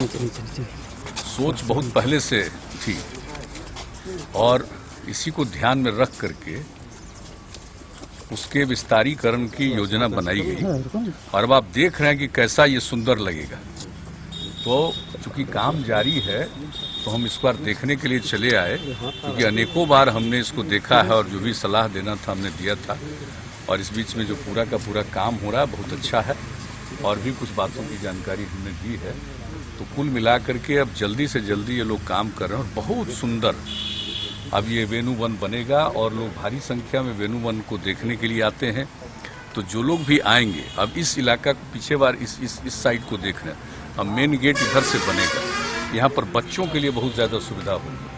सोच बहुत पहले से थी और इसी को ध्यान में रख करके उसके विस्तारीकरण की योजना बनाई गई और अब आप देख रहे हैं कि कैसा ये सुंदर लगेगा। तो चूंकि काम जारी है तो हम इस बार देखने के लिए चले आए, क्योंकि अनेकों बार हमने इसको देखा है और जो भी सलाह देना था हमने दिया था। और इस बीच में जो पूरा का पूरा काम हो रहा है बहुत अच्छा है और भी कुछ बातों की जानकारी हमने दी है। तो कुल मिलाकर के अब जल्दी से जल्दी ये लोग काम कर रहे हैं और बहुत सुंदर अब ये वेणु वन बनेगा और लोग भारी संख्या में वेणु वन को देखने के लिए आते हैं। तो जो लोग भी आएंगे, अब इस इलाका पीछे बार इस साइड को देख रहे हैं, अब मेन गेट इधर से बनेगा। यहाँ पर बच्चों के लिए बहुत ज़्यादा सुविधा होगी।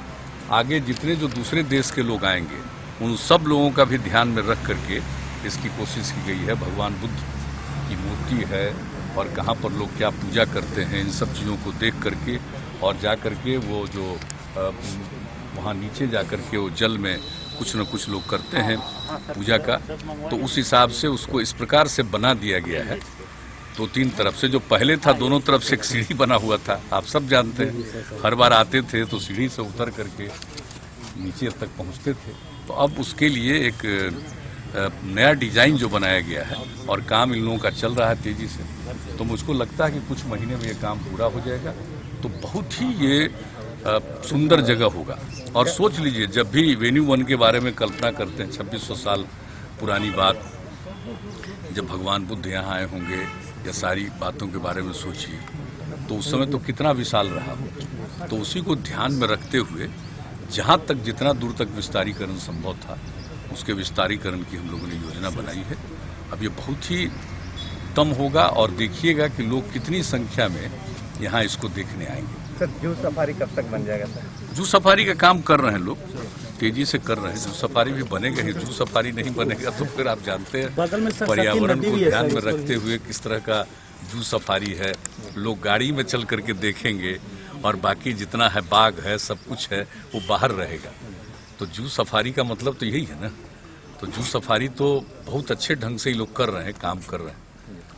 आगे जितने जो दूसरे देश के लोग आएंगे उन सब लोगों का भी ध्यान में रख करके इसकी कोशिश की गई है। भगवान बुद्ध की मूर्ति है और कहाँ पर लोग क्या पूजा करते हैं, इन सब चीज़ों को देख करके और जा करके वो जो वहाँ नीचे जा करके वो जल में कुछ न कुछ लोग करते हैं पूजा का। तो उस हिसाब से उसको इस प्रकार से बना दिया गया है। दो तीन तरफ से, जो पहले था दोनों तरफ से एक सीढ़ी बना हुआ था, आप सब जानते हैं, हर बार आते थे तो सीढ़ी से उतर करके नीचे तक पहुँचते थे। तो अब उसके लिए एक नया डिजाइन जो बनाया गया है और काम इन लोगों का चल रहा है तेजी से। तो मुझको लगता है कि कुछ महीने में ये काम पूरा हो जाएगा। तो बहुत ही ये सुंदर जगह होगा। और सोच लीजिए, जब भी वेन्यू वन के बारे में कल्पना करते हैं, 2600 साल पुरानी बात, जब भगवान बुद्ध यहाँ आए होंगे या सारी बातों के बारे में सोचिए तो उस समय तो कितना विशाल रहा हो। तो उसी को ध्यान में रखते हुए जहाँ तक जितना दूर तक विस्तारीकरण संभव था उसके विस्तारीकरण की हम लोगों ने योजना बनाई है। अब ये बहुत ही उत्तम होगा और देखिएगा कि लोग कितनी संख्या में यहाँ इसको देखने आएंगे। सर, जू सफारी कब तक बन जाएगा सर? जू सफारी का काम कर रहे हैं लोग, तेजी से कर रहे हैं। जू सफारी भी बनेगा ही, जू सफारी नहीं बनेगा तो फिर आप जानते हैं पर्यावरण को ध्यान में रखते हुए किस तरह का जू सफारी है। लोग गाड़ी में चल करके देखेंगे और बाकी जितना है बाग है सब कुछ है वो बाहर रहेगा। तो जू सफारी का मतलब तो यही है ना। तो जू सफारी तो बहुत अच्छे ढंग से ही लोग कर रहे हैं, काम कर रहे हैं।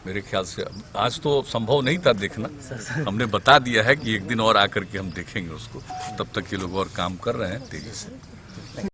मेरे ख्याल से आज तो संभव नहीं था देखना, हमने बता दिया है कि एक दिन और आकर के हम देखेंगे उसको। तब तक ये लोग और काम कर रहे हैं तेजी से।